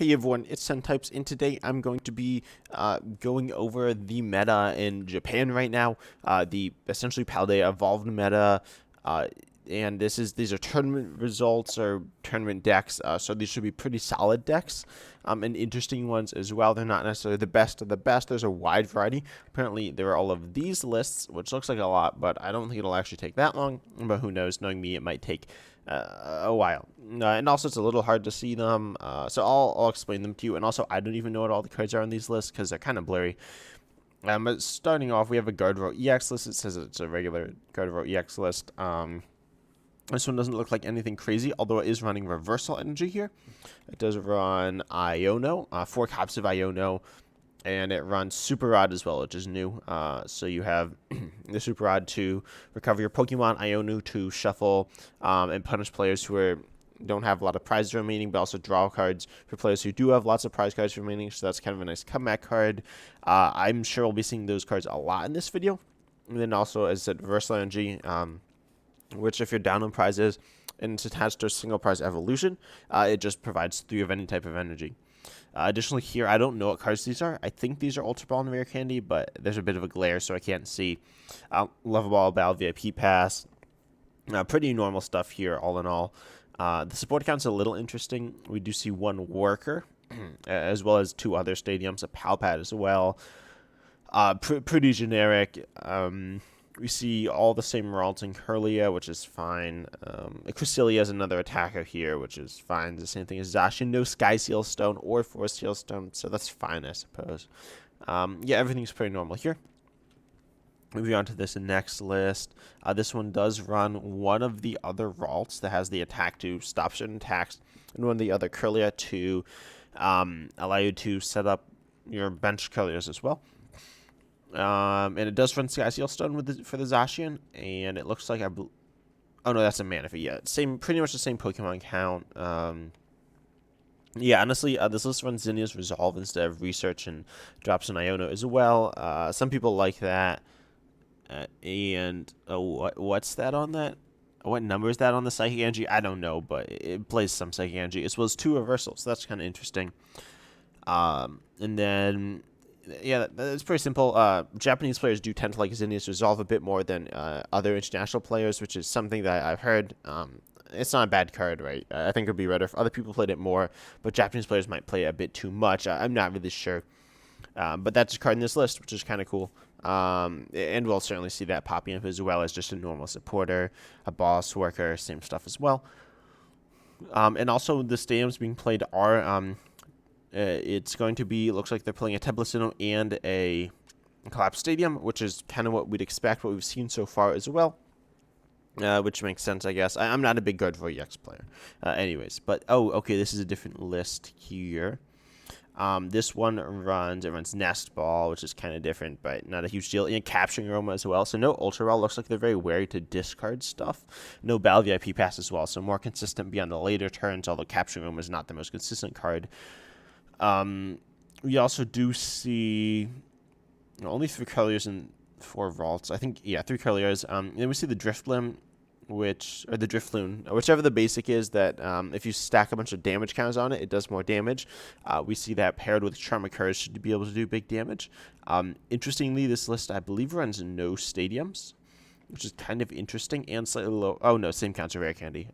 Hey everyone, it's 10 Types, and today I'm going to be going over the meta in Japan right now, the essentially Paldea evolved meta, uh, and these are tournament results or tournament decks, so these should be pretty solid decks, and interesting ones as well. They're not necessarily the best of the best. There's a wide variety. Apparently, there are all of these lists, which looks like a lot, but I don't think it'll actually take that long. But who knows? Knowing me, it might take a while. And also, it's a little hard to see them, so I'll explain them to you. And also, I don't even know what all the cards are on these lists because they're kind of blurry. But starting off, we have a Gardevoir EX list. It says it's a regular Gardevoir EX list. This one doesn't look like anything crazy, although it is running Reversal Energy here. It does run Iono, 4 copies of Iono, and it runs Super Rod as well, which is new. So you have the Super Rod to recover your Pokemon, Iono to shuffle and punish players who don't have a lot of prizes remaining, but also draw cards for players who do have lots of prize cards remaining. So that's kind of a nice comeback card. I'm sure we'll be seeing those cards a lot in this video. And then also, as I said, Reversal Energy, which if you're down on prizes and it's attached to a single prize evolution, it just provides 3 of any type of energy. Additionally, here, I don't know what cards these are. I think these are Ultra Ball and Rare Candy, but there's a bit of a glare, so I can't see. Level Ball, Battle VIP Pass. Pretty normal stuff here, all in all. The support account's a little interesting. We do see 1 Worker, as well as 2 other stadiums, a Palpad as well. Pretty generic. We see all the same Ralts and Curlia, which is fine. Cresselia is another attacker here, which is fine. The same thing as Zacian. No Sky Seal Stone or Force Seal Stone, so that's fine, I suppose. Yeah, everything's pretty normal here. Moving on to this next list. This one does run one of the other Ralts that has the attack to stop certain attacks, and one of the other Curlia to allow you to set up your bench Curlias as well. And it does run Sky Seal Stone for the Zacian, and it looks like oh no, that's a Manaphy. Yeah, pretty much the same Pokemon count. Yeah, honestly, this list runs Zinnia's Resolve instead of Research and drops an Iono as well. Some people like that. And what's that on that? What number is that on the Psychic Energy? I don't know, but it plays some Psychic Energy as well as 2 reversals. So that's kind of interesting. And then, yeah, that's pretty simple. Japanese players do tend to like Zinnia's Resolve a bit more than other international players, which is something that I've heard. It's not a bad card, right? I think it would be better if other people played it more, but Japanese players might play it a bit too much. I'm not really sure. But that's a card in this list, which is kind of cool. And we'll certainly see that popping up as well as just a normal supporter, a boss worker, same stuff as well. And also the stadiums being played are, it's going to be, looks like they're playing a Teplicino and a Collapse Stadium, which is kind of what we'd expect, what we've seen so far as well. Which makes sense, I guess. I'm not a big Gardevoir EX player. Anyways, but, okay, this is a different list here. This one runs Nest Ball, which is kind of different, but not a huge deal. And Capturing Aroma as well. So no Ultra Ball. Looks like they're very wary to discard stuff. No Battle VIP Pass as well. So more consistent beyond the later turns, although Capturing Aroma is not the most consistent card. We also do see only 3 Curlias and 4 Vaults. I think, yeah, 3 Curlias. Then we see the Drifloon, whichever the basic is, that if you stack a bunch of damage counters on it, it does more damage. We see that paired with Charm Curse should be able to do big damage. Interestingly, this list, I believe, runs no stadiums, which is kind of interesting and slightly low. Oh, no, same counts of Rare Candy.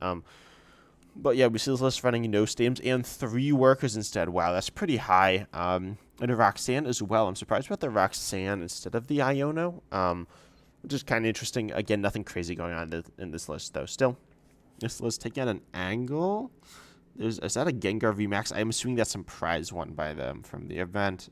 But yeah, we see this list running no stadiums and 3 workers instead. Wow, that's pretty high. And a Roxanne as well. I'm surprised about the Roxanne instead of the Iono. Which is kind of interesting. Again, nothing crazy going on in this list, though. Still, this list taking out an angle. Is that a Gengar VMAX? I'm assuming that's some prize won by them from the event.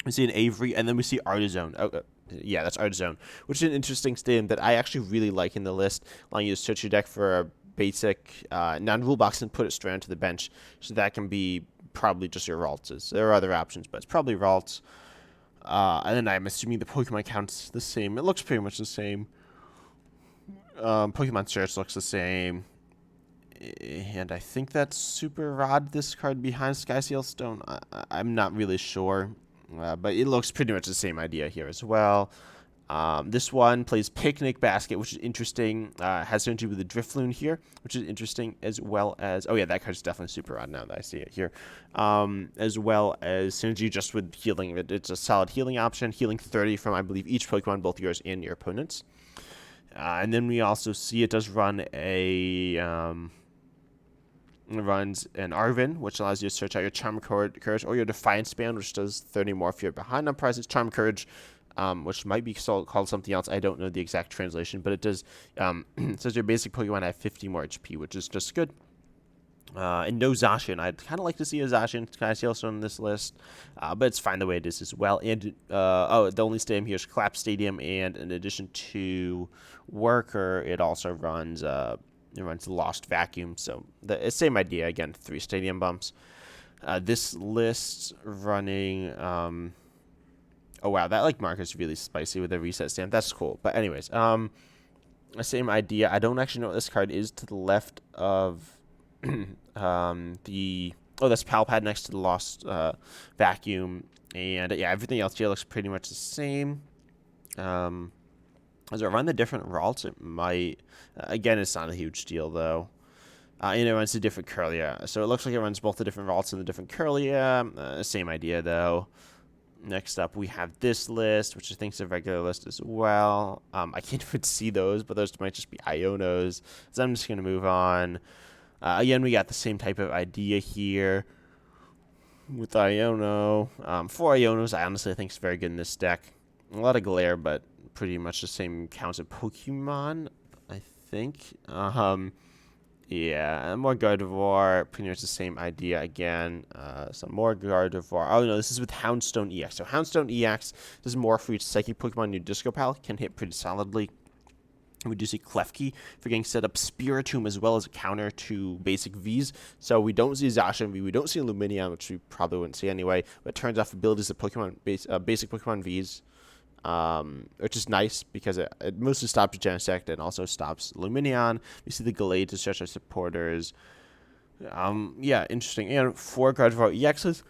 We see an Avery, and then we see Artizone. Oh, yeah, that's Artizone, which is an interesting stadium that I actually really like in the list. Allowing you to search your deck for a basic non-rule box and put it straight onto the bench. So that can be probably just your Ralts. There are other options, but it's probably Ralts. And then I'm assuming the Pokemon count's the same. It looks pretty much the same. Pokemon Search looks the same. And I think that's Super Rod, this card behind Sky Seal Stone. I'm not really sure. But it looks pretty much the same idea here as well. This one plays Picnic Basket, which is interesting. Has synergy with the Drifloon here, which is interesting, as well as... Oh, yeah, that card's definitely super odd now that I see it here. As well as synergy just with healing. It's a solid healing option. Healing 30 from, I believe, each Pokemon, both yours and your opponent's. And then we also see it does run a... It runs an Arvin, which allows you to search out your Charm Courage or your Defiance Band, which does 30 more if you're behind on prizes. Charm Courage, which might be called something else. I don't know the exact translation, but it does. It says your basic Pokemon have 50 more HP, which is just good. And no Zacian. I'd kind of like to see a Zacian kind of Sailstone on this list, but it's fine the way it is as well. And the only stadium here is Collapse Stadium, and in addition to Worker, it also runs Lost Vacuum. So the same idea again, 3 stadium bumps. This list running. Oh wow, that marker is really spicy with a reset stamp. That's cool. But anyways, the same idea. I don't actually know what this card is to the left of. That's Palpad next to the Lost Vacuum, and yeah, everything else here looks pretty much the same. As it run the different routes, it might. Again, it's not a huge deal though. And it runs the different Curlia, so it looks like it runs both the different routes and the different Curlia. Same idea though. Next up, we have this list, which I think is a regular list as well. I can't even see those, but those might just be Ionos. So I'm just going to move on. Again, we got the same type of idea here with Iono. 4 Ionos, I honestly think is very good in this deck. A lot of glare, but pretty much the same counts of Pokemon, I think. Yeah, more Gardevoir, pretty much the same idea again. Some more Gardevoir. Oh, no, this is with Houndstone EX. So Houndstone EX does more for each Psychic Pokemon in your Disco Pal. Can hit pretty solidly. We do see Klefki for getting set up Spiritomb as well as a counter to basic Vs. So we don't see Zacian V, we don't see Lumineon, which we probably wouldn't see anyway. But it turns off abilities of Pokemon basic Pokemon Vs, which is nice because it mostly stops Genesect and also stops Lumineon. We see the Gallade to stretch our supporters. Yeah, interesting. And 4 Gardevoir EXs,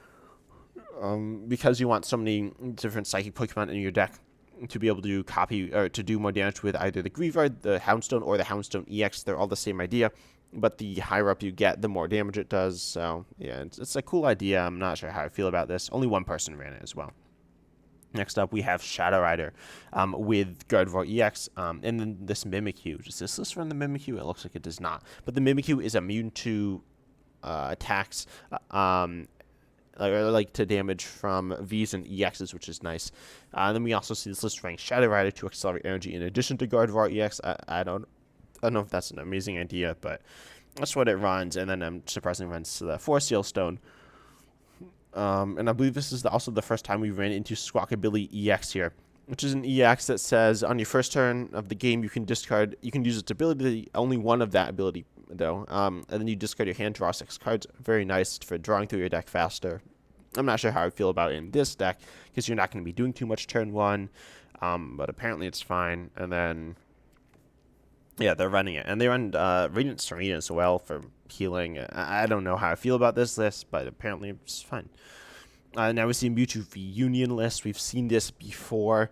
because you want so many different Psychic Pokemon in your deck to be able to copy or to do more damage with either the Greavard, the Houndstone, or the Houndstone EX. They're all the same idea, but the higher up you get, the more damage it does. So yeah, it's a cool idea. I'm not sure how I feel about this. Only one person ran it as well. Next up, we have Shadow Rider with Gardevoir EX, and then this Mimikyu. Does this list run the Mimikyu? It looks like it does not. But the Mimikyu is immune to attacks, like to damage from Vs and EXs, which is nice. And then we also see this list running Shadow Rider to accelerate energy in addition to Gardevoir EX. I don't know if that's an amazing idea, but that's what it runs. And then surprisingly runs the 4 Sealstone. And I believe this is also the first time we ran into Squawkabilly EX here, which is an EX that says on your first turn of the game you can use its ability, only one of that ability though, and then you discard your hand, draw 6 cards. Very nice for drawing through your deck faster. I'm not sure how I feel about it in this deck because you're not going to be doing too much turn 1, but apparently it's fine. And then yeah, they're running it, and they run Radiant Serena as well for healing. I don't know how I feel about this list, but apparently it's fine. Now we see Mewtwo V Union list. We've seen this before,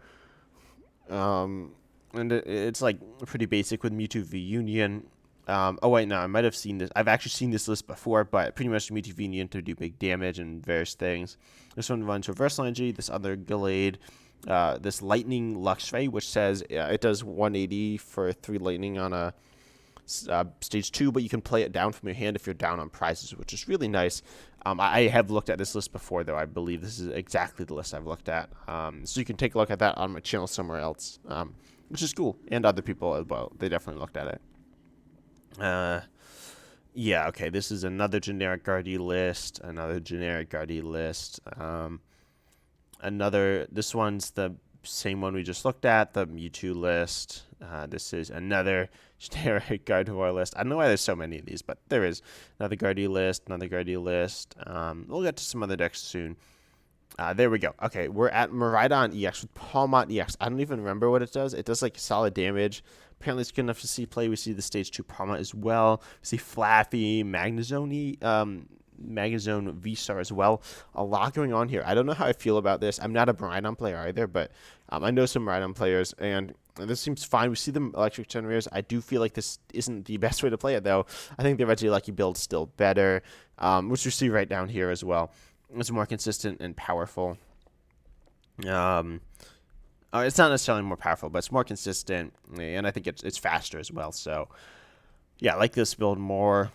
and it's like pretty basic with Mewtwo V Union. Oh wait, no, I might have seen this. I've actually seen this list before, but pretty much Mewtwo V Union to do big damage and various things. This one runs Reverse Energy. This other Gallade. This Lightning Luxray, which says it does 180 for 3 lightning on a stage 2, but you can play it down from your hand if you're down on prizes, which is really nice. I have looked at this list before, though. I believe this is exactly the list I've looked at. So you can take a look at that on my channel somewhere else, which is cool. And other people as well. They definitely looked at it. Yeah, okay, this is another generic Guardy list. This one's the same one we just looked at, the Mewtwo list. This is another generic Gardevoir list. I don't know why there's so many of these, but there is another Guardy list. We'll get to some other decks soon. There we go. Okay, we're at Miraidon EX with Palmont EX. I don't even remember what it does. It does like solid damage. Apparently it's good enough to see play. We see the stage 2 Palmont as well. We see Flaffy, Magnezone, Magazone V-Star as well. A lot going on here. I don't know how I feel about this. I'm not a Miraidon player either, but I know some Miraidon players, and this seems fine. We see them electric generators. I do feel like this isn't the best way to play it, though. I think the Regieleki build's still better, which you see right down here as well. It's more consistent and powerful. It's not necessarily more powerful, but it's more consistent, and I think it's faster as well. So, yeah, I like this build more.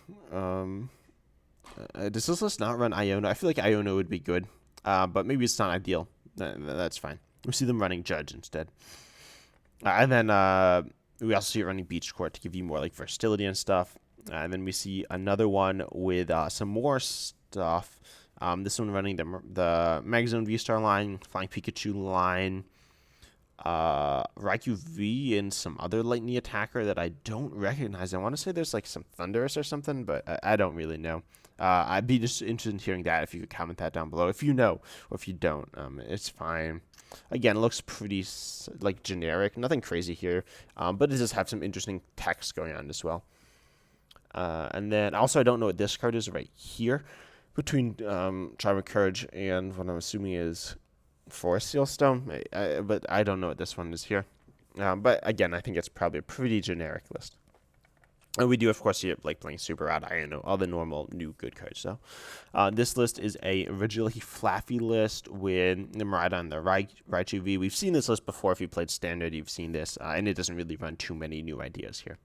Does this list not run Iona? I feel like Iona would be good, but maybe it's not ideal. That's fine. We see them running Judge instead. And then we also see it running Beach Court to give you more like versatility and stuff. And then we see another one with some more stuff. This one running the Magazone V-Star line, Flying Pikachu line, Raikou V, and some other lightning attacker that I don't recognize. I want to say there's like some Thunderous or something, but I don't really know. I'd be just interested in hearing that if you could comment that down below. If you know, or if you don't, it's fine. Again, it looks pretty like generic, nothing crazy here, but it does have some interesting text going on as well. And then also I don't know what this card is right here between Charm of Courage and what I'm assuming is Forest Seal Stone, but I don't know what this one is here. But again, I think it's probably a pretty generic list. And we do, of course, see it like playing Super Rod, I know, all the normal new good cards. So this list is a originally Flaffy list with the Miraidon and the Raichu V. We've seen this list before. If you played Standard, you've seen this, and it doesn't really run too many new ideas here.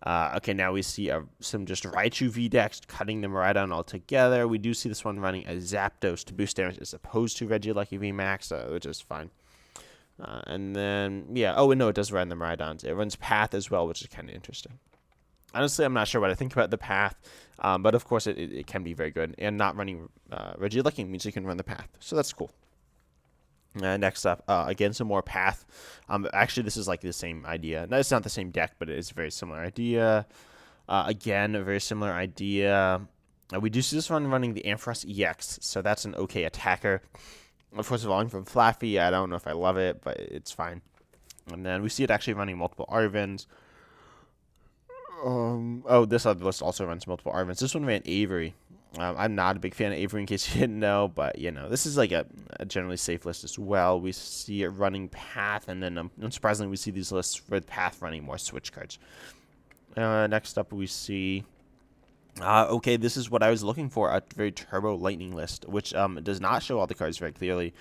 Okay, now we see some just Raichu V decks cutting the Miraidon all together. We do see this one running a Zapdos to boost damage as opposed to Regieleki V Max, which is fine. And then, yeah, oh, and no, it does run the Miraidons. It runs Path as well, which is kind of interesting. Honestly, I'm not sure what I think about the Path, but of course it can be very good. And not running Regieleki means you can run the Path, so that's cool. Next up, again, some more Path. Actually, this is like the same idea. No, it's not the same deck, but it is a very similar idea. Again, a very similar idea. We do see this one running the Ampharos EX, so that's an okay attacker. Of course, volume from Flaffy. I don't know if I love it, but it's fine. And then we see it actually running multiple Arvins. This other list also runs multiple Arvins. This one ran Avery. I'm not a big fan of Avery, in case you didn't know, but, you know, this is like a generally safe list as well. We see it running Path, and then, unsurprisingly, we see these lists with Path running more Switch cards. Next up, we see... okay, this is what I was looking for, a very Turbo Lightning list, which does not show all the cards very clearly.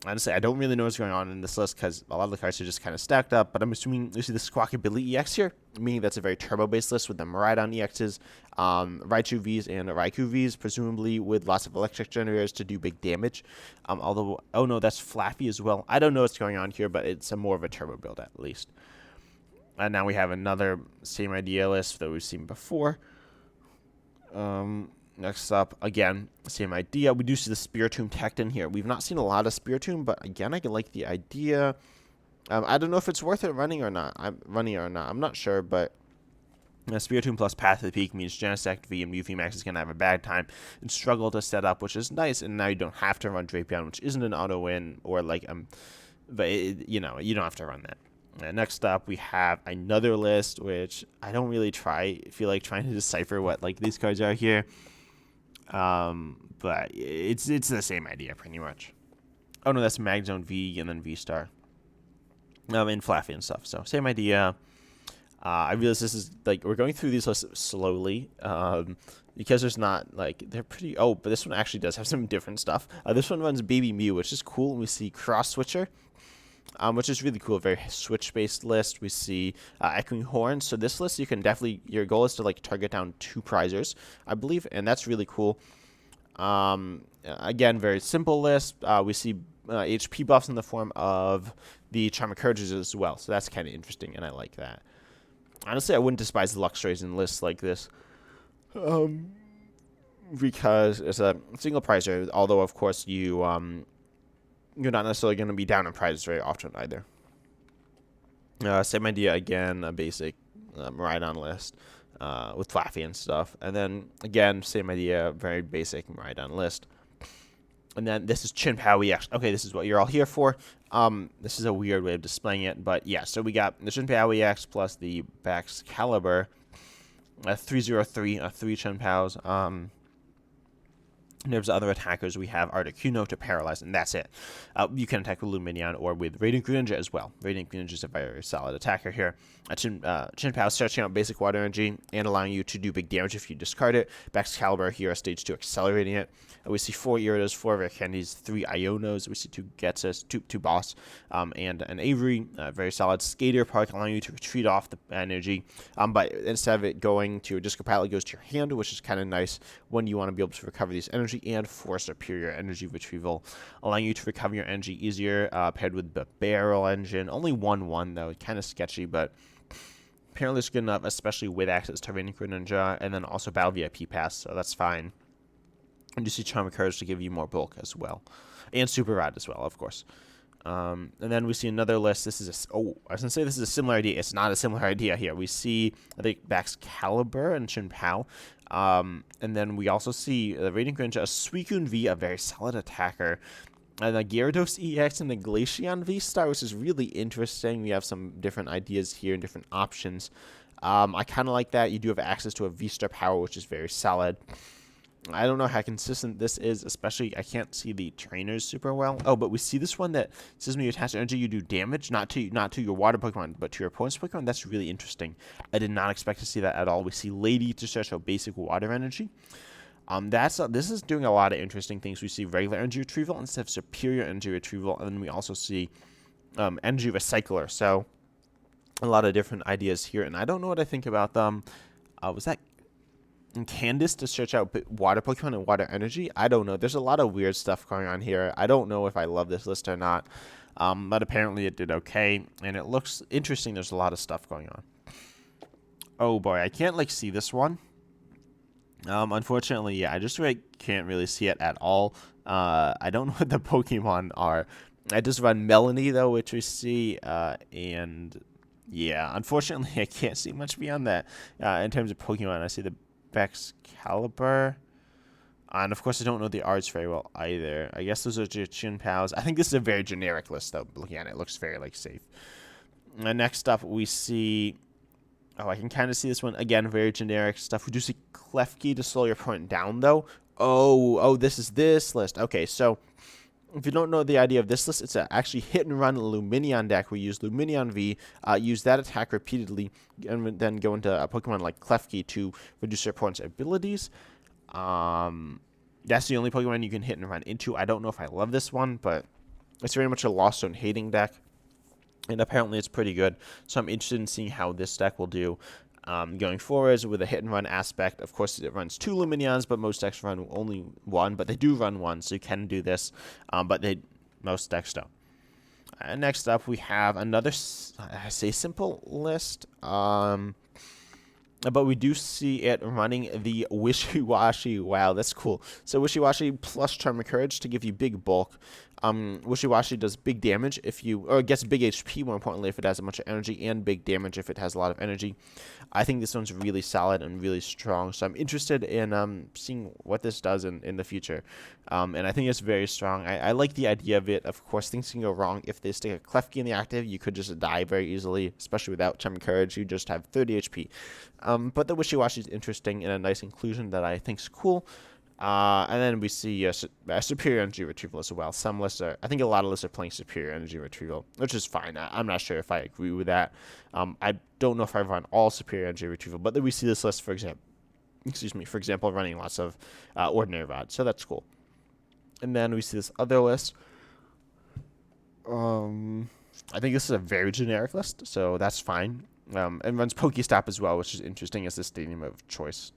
Honestly, I don't really know what's going on in this list because a lot of the cards are just kind of stacked up, but I'm assuming you see the Squawkabilly EX here, meaning that's a very turbo-based list with the Miraidon EXs, Raichu Vs, and Raikou Vs, presumably with lots of electric generators to do big damage. Although, oh no, that's Flaffy as well. I don't know what's going on here, but it's more of a turbo build at least. And now we have another same idea list that we've seen before. Next up, again, same idea. We do see the Spiritomb Tecton here. We've not seen a lot of Spiritomb, but again, I can like the idea. I don't know if it's worth it running or not. I'm not sure, but Spiritomb plus Path to the Peak means Genesect V and Mewtwo Max is going to have a bad time and struggle to set up, which is nice. And now you don't have to run Drapion, which isn't an auto win, or like but you know, you don't have to run that. Next up, we have another list, which I don't really feel like trying to decipher what like these cards are here. But it's the same idea pretty much. Oh no, that's Magzone V and then V-Star. And Flaffy and stuff. So same idea. I realize this is like we're going through these lists slowly. Because there's not like they're pretty. Oh, but this one actually does have some different stuff. This one runs Baby Mew, which is cool. And we see Cross Switcher. Which is really cool, a very switch-based list. We see Echoing Horn. So this list, you can definitely, your goal is to like target down 2 prizers, I believe, and that's really cool. Again, very simple list. We see HP buffs in the form of the Charm of Courage as well, so that's kind of interesting, and I like that. Honestly, I wouldn't despise the Luxrays in lists like this, because it's a single prizer, although, of course, you're not necessarily going to be down in prizes very often either. Same idea again, a basic Miraidon list with Flaffy and stuff. And then, again, same idea, very basic Miraidon list. And then this is Chinpow EX. Okay, this is what you're all here for. This is a weird way of displaying it, but yeah. So we got the Chinpow EX plus the Baxcalibur. a 303, 3 Chen Paos. There's other attackers. We have Articuno to paralyze, and that's it. You can attack with Luminion or with Radiant Greninja as well. Radiant Greninja is a very solid attacker here. Chin-Pao searching out basic water energy and allowing you to do big damage if you discard it. Excalibur here, a stage 2 accelerating it. We see 4 Gyarados, 4 Rare Candies, 3 Ionos. We see 2 Getsus, 2 Boss, and an Avery. Very solid Skater Park, allowing you to retreat off the energy. But instead of it going to a Disco Pilot, it goes to your hand, which is kind of nice when you want to be able to recover these energy, and for superior energy retrieval, allowing you to recover your energy easier, paired with the Barrel Engine. Only 1-1, though. Kind of sketchy, but apparently it's good enough, especially with access to Radiant Greninja, and then also Battle VIP Pass, so that's fine. And you see Charm of Courage to give you more bulk as well. And Super Rod as well, of course. And then we see another list. This is I was going to say this is a similar idea. It's not a similar idea here. We see, I think, Excalibur and Chin-Pao. And then we also see the Radiant Greninja, a Suicune V, a very solid attacker. And a Gyarados EX and a Glaceon V-Star, which is really interesting. We have some different ideas here and different options. I kind of like that. You do have access to a V-Star power, which is very solid. I don't know how consistent this is, especially I can't see the trainers super well. Oh, but we see this one that says when you attach energy, you do damage, not to your water Pokemon, but to your opponent's Pokemon. That's really interesting. I did not expect to see that at all. We see Lady to search out basic water energy. This is doing a lot of interesting things. We see regular energy retrieval instead of superior energy retrieval, and then we also see energy recycler. So a lot of different ideas here, and I don't know what I think about them. Was that Candice to search out water Pokemon and water energy? I don't know. There's a lot of weird stuff going on here. I don't know if I love this list or not, but apparently it did okay, and it looks interesting. There's a lot of stuff going on. Oh boy, I can't see this one. Unfortunately, yeah, I just can't really see it at all. I don't know what the Pokemon are. I just run Melanie though, which we see, and yeah, unfortunately, I can't see much beyond that in terms of Pokemon. I see the Excalibur, and of course I don't know the arts very well either. I guess those are Chin-Paos. I think this is a very generic list though. Looking at it, it looks very safe. And next up we see, I can kind of see this one again, very generic stuff. We do see Klefki to slow your opponent down though. Oh, this is this list. Okay, so if you don't know the idea of this list, it's actually hit and run Luminion deck. We use Luminion V, use that attack repeatedly, and then go into a Pokemon like Klefki to reduce your opponent's abilities. That's the only Pokemon you can hit and run into. I don't know if I love this one, but it's very much a Lost Zone hating deck, and apparently it's pretty good. So I'm interested in seeing how this deck will do going forwards with a hit and run aspect. Of course, it runs 2 Luminions, but most decks run only 1, but they do run 1, so you can do this, but most decks don't. Next up, we have another, I say simple list, but we do see it running the Wishy-Washy. Wow, that's cool. So Wishy-Washy plus Charm of Courage to give you big bulk. Wishy-Washy does big damage or it gets big HP, more importantly, if it has a bunch of energy, and big damage if it has a lot of energy. I think this one's really solid and really strong, so I'm interested in seeing what this does in the future. And I think it's very strong. I like the idea of it. Of course, things can go wrong. If they stick a Klefki in the active, you could just die very easily, especially without Charm of Courage. You just have 30 HP. But the Wishy-Washy is interesting and a nice inclusion that I think is cool. And then we see superior energy retrieval as well. Some lists I think a lot of lists are playing superior energy retrieval, which is fine. I'm not sure if I agree with that. I don't know if I run all superior energy retrieval, but then we see this list, for example, running lots of ordinary rod, so that's cool. And then we see this other list. I think this is a very generic list, so that's fine. And runs Pokestop as well, which is interesting as the stadium of choice.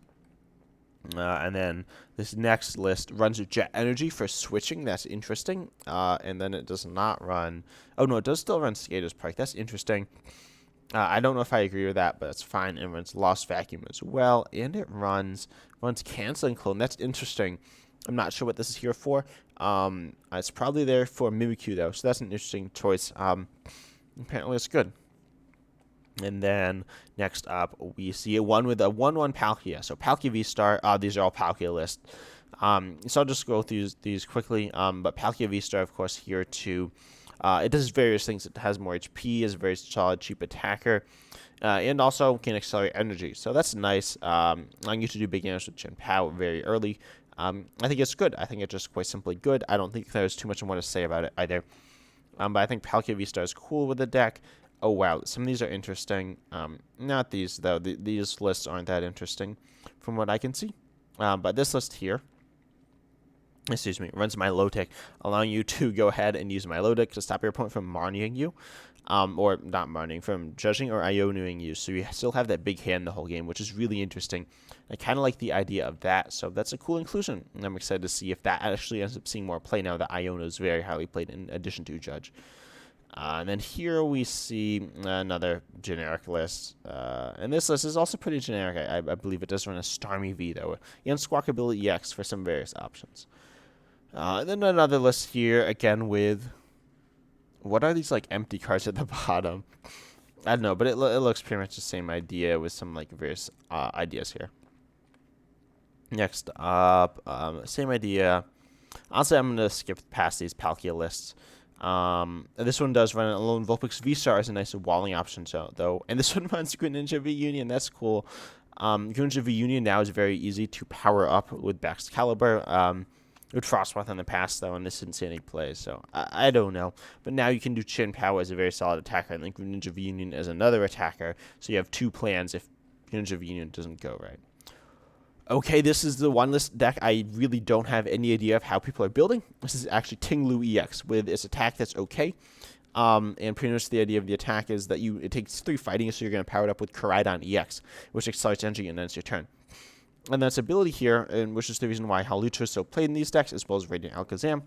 And then this next list runs Jet Energy for switching. That's interesting. And then it does not run. Oh, no, it does still run Skater's Park. That's interesting. I don't know if I agree with that, but it's fine. It runs Lost Vacuum as well. And it runs Canceling Clone. That's interesting. I'm not sure what this is here for. It's probably there for Mimikyu, though. So that's an interesting choice. Apparently, it's good. And then next up, we see one with a 1/1 Palkia. So Palkia V-Star, these are all Palkia lists. So I'll just go through these quickly. But Palkia V-Star, of course, here to, it does various things. It has more HP, is a very solid, cheap attacker. and also can accelerate energy. So that's nice. Allowing you to do big damage with Chen Pao very early. I think it's good. I think it's just quite simply good. I don't think there's too much I want to say about it either. But I think Palkia V-Star is cool with the deck. Oh, wow. Some of these are interesting. Not these, though. These lists aren't that interesting from what I can see. But this list here, excuse me, runs my low tech, allowing you to go ahead and use my low deck to stop your opponent from Marnieing you. Or not Marnieing, from judging or Ionuing you. So you still have that big hand the whole game, which is really interesting. I kind of like the idea of that, so that's a cool inclusion. And I'm excited to see if that actually ends up seeing more play now that Iona is very highly played in addition to Judge. And then here we see another generic list. And this list is also pretty generic. I believe it does run a Starmie V, though, and Squawkabilly EX for some various options. And then another list here, again with... What are these, like, empty cards at the bottom? I don't know, but it looks pretty much the same idea with some, like, various ideas here. Next up, same idea. Honestly, I'm going to skip past these Palkia lists. This one does run a lone Vulpix V-Star as a nice walling option, though. And this one runs Greninja V Union. That's cool. Greninja V Union now is very easy to power up with Baxcalibur. With Frostmoth in the past, though, and this didn't see any plays, so I don't know. But now you can do Chen Pao as a very solid attacker, and then Greninja V Union as another attacker, so you have two plans if Greninja V Union doesn't go right. Okay, this is the one list deck I really don't have any idea of how people are building. This is actually Tinglu EX with its attack that's okay. And pretty much the idea of the attack is that it takes 3 fighting, so you're going to power it up with Koraidon EX, which accelerates energy and then it's your turn. And that's ability here, and which is the reason why Hawlucha is so played in these decks, as well as Radiant Alakazam.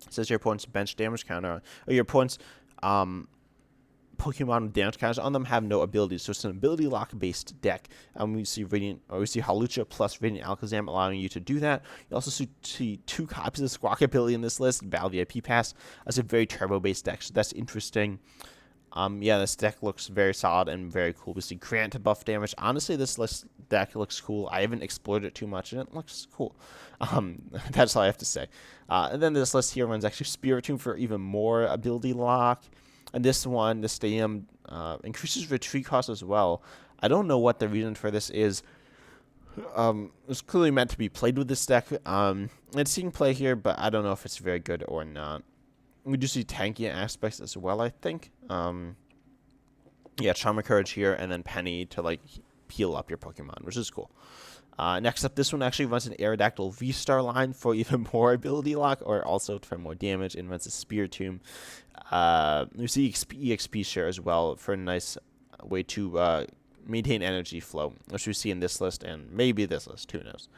It says your opponent's bench damage counter, or your opponent's Pokemon damage counters on them have no abilities, so it's an ability lock based deck. We see Hawlucha plus Radiant Alakazam allowing you to do that. You also see 2 copies of Squawkabilly in this list. Battle VIP Pass as a very turbo based deck, so that's interesting. Yeah, this deck looks very solid and very cool. We see Grant to buff damage. Honestly, this deck looks cool. I haven't explored it too much, and it looks cool. That's all I have to say. And then this list here runs actually Spiritomb for even more ability lock. And this one, the Stadium, increases retreat cost as well. I don't know what the reason for this is. It's clearly meant to be played with this deck. It's seeing play here, but I don't know if it's very good or not. We do see tanky aspects as well, I think. Yeah, Charmer Courage here, and then Penny to, like, heal up your Pokemon, which is cool. Next up, this one actually runs an Aerodactyl V-Star line for even more ability lock, or also for more damage, and runs a Spiritomb. We see EXP share as well for a nice way to maintain energy flow, which we see in this list, and maybe this list, who knows.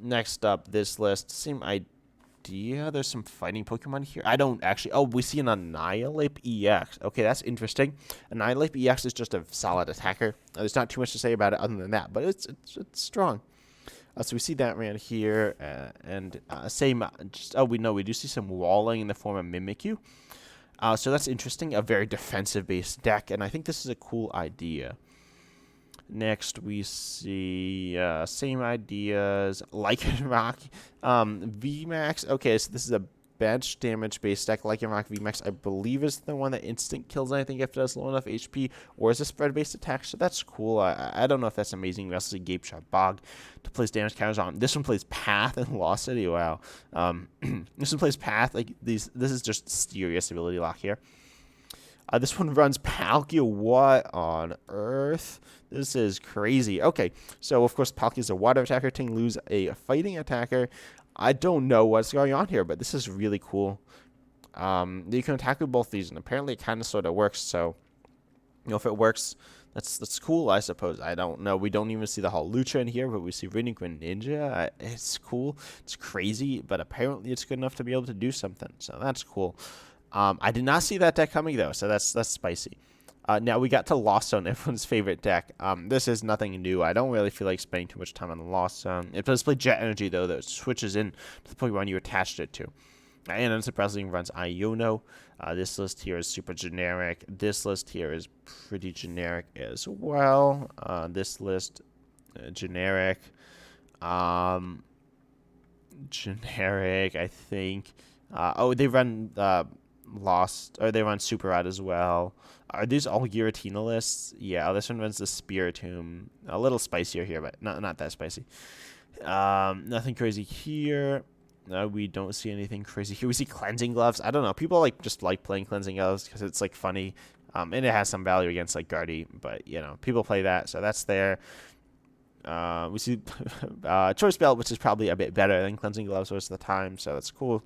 Next up, this list, same idea. There's some fighting Pokemon here. I don't actually... Oh, we see an Annihilate EX. Okay, that's interesting. Annihilate EX is just a solid attacker. There's not too much to say about it other than that, but it's strong. So we see that ran here, and same... we do see some walling in the form of Mimikyu. So that's interesting. A very defensive-based deck, and I think this is a cool idea. Next, we see same ideas, Lycanroc VMAX. Okay, so this is a bench damage based deck. Lycanroc VMAX, I believe, is the one that instant kills anything if it has low enough HP, or is a spread based attack. So that's cool. I don't know if that's amazing. We also see Gape Shot Bog to place damage counters on. This one plays Path in Lost City. Wow. This one plays Path. Like this is just serious ability lock here. This one runs Palkia. What on earth? This is crazy. Okay, so of course Palkia is a water attacker. Tinglu's a fighting attacker. I don't know what's going on here, but this is really cool. You can attack with both these, and apparently it kind of sort of works. So, if it works, that's cool, I suppose. I don't know. We don't even see the Hawlucha in here, but we see Radiant Greninja. It's cool. It's crazy, but apparently it's good enough to be able to do something. So that's cool. I did not see that deck coming, though, so that's spicy. Now we got to Lost Zone, everyone's favorite deck. This is nothing new. I don't really feel like spending too much time on the Lost Zone. It does play Jet Energy, though, that switches in to the Pokemon you attached it to. And unsurprisingly runs Iono. This list here is super generic. This list here is pretty generic as well. This list, generic. Generic, I think. They run... Lost, or they run Super Rod as well. Are these all Giratina lists? Yeah, this one runs the Spiritomb. A little spicier here, but not that spicy. Nothing crazy here. No, we don't see anything crazy here. We see Cleansing Gloves. I don't know. People like just like playing Cleansing Gloves because it's like funny. And it has some value against like Guardy, but you know, people play that, so that's there. We see Choice Belt, which is probably a bit better than Cleansing Gloves most of the time, so that's cool.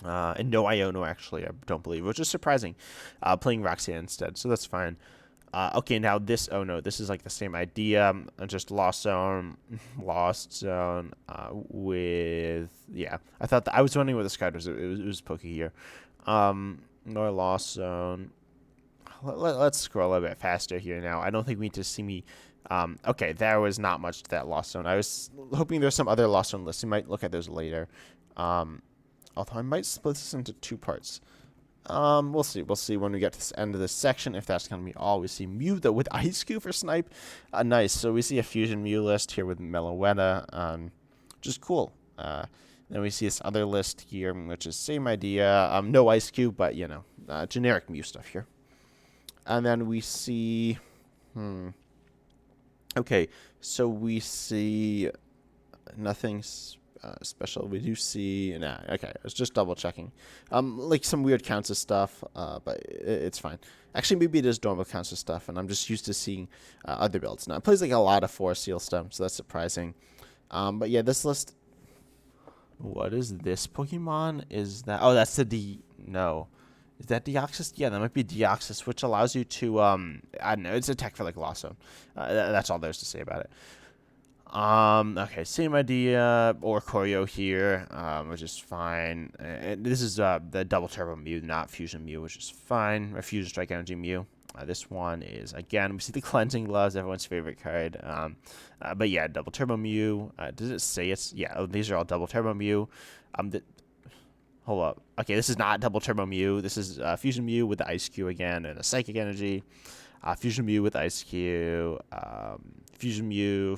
And no Iono, actually, I don't believe, which is surprising. Playing Roxanne instead, so that's fine. Okay, now this, oh no, this is like the same idea, just Lost Zone, with, yeah. I thought I was wondering what this card was. It was Pokey here. More Lost Zone. Let's scroll a little bit faster here now. I don't think we need to see me. Okay, there was not much to that Lost Zone. I was hoping there's some other Lost Zone lists. We might look at those later. Although I might split this into two parts. We'll see. We'll see when we get to the end of this section if that's going to be all. We see Mew, though, with Ice Cube for Snipe. Nice. So we see a Fusion Mew list here with Meloetta, which is cool. Then we see this other list here, which is same idea. No Ice Cube, but, you know, generic Mew stuff here. And then we see... Okay, so we see nothing special. We do see... Nah, okay, I was just double-checking. Like some weird counts of stuff, but it's fine. Actually, maybe it is normal counts of stuff, and I'm just used to seeing other builds. Now, it plays like a lot of 4 Seal Stem, so that's surprising. But yeah, this list... What is this Pokemon? Is that... Oh, that's the No. Is that Deoxys? Yeah, that might be Deoxys, which allows you to, I don't know, it's a tech for, like, Lost Zone. That's all there's to say about it. Okay, same idea, or Choreo here, which is fine. And this is, the Double Turbo Mew, not Fusion Mew, which is fine. Or Fusion Strike Energy Mew. This one is, again, we see the Cleansing Gloves, everyone's favorite card. But yeah, Double Turbo Mew. Does it say it's, yeah, these are all Double Turbo Mew. Hold up. Okay, this is not Double Turbo Mew. This is Fusion Mew with the Ice Cube again and a Psychic Energy. Fusion Mew with Ice Cube. Fusion Mew.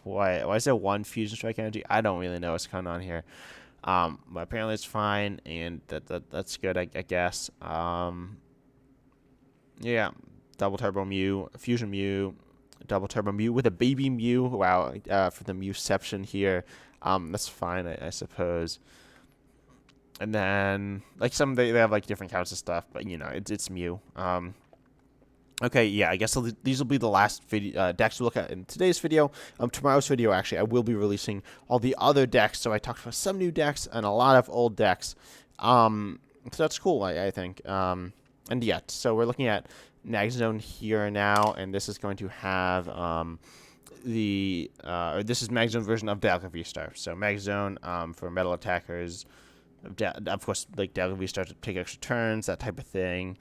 Why is there one Fusion Strike Energy? I don't really know what's going on here. But apparently it's fine, and that's good, I guess. Yeah, Double Turbo Mew, Fusion Mew, Double Turbo Mew with a Baby Mew. Wow, for the Mewception here. That's fine, I suppose. And then, like, they have, like, different counts of stuff, but, you know, it's Mew. Okay, yeah, I guess these will be the last decks to look at in today's video. Tomorrow's video, actually, I will be releasing all the other decks, so I talked about some new decks and a lot of old decks. So that's cool, I think. And, yeah, so we're looking at Magzone here now, and this is going to have, this is Magzone version of Dalga V-Star. So Magzone, for metal attackers... Of course, like Dalga start to take extra turns, that type of thing.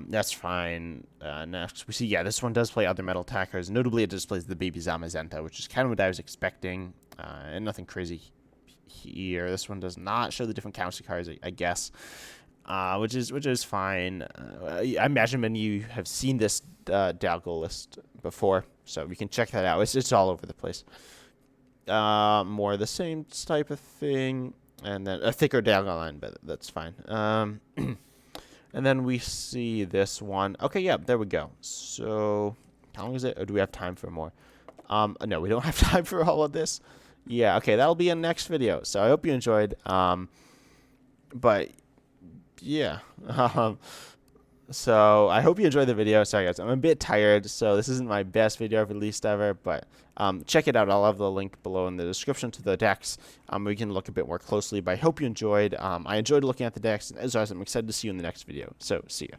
That's fine. Next, we see, yeah, this one does play other metal attackers. Notably, it displays the Baby Zamazenta, which is kind of what I was expecting, and nothing crazy here. This one does not show the different counter cards, I guess, which is fine. I imagine many of you have seen this Dalga list before, so you can check that out. It's all over the place. More of the same type of thing. And then a thicker Dalga line, but that's fine. And then we see this one. Okay, yeah, there we go. So, how long is it? Or do we have time for more? No, we don't have time for all of this. Yeah, okay, that'll be in the next video. So I hope you enjoyed. But, yeah. So I hope you enjoyed the video. Sorry, guys, I'm a bit tired, so this isn't my best video I've released ever, but check it out. I'll have the link below in the description to the decks. We can look a bit more closely, but I hope you enjoyed. I enjoyed looking at the decks, and as always, I'm excited to see you in the next video. So, see ya.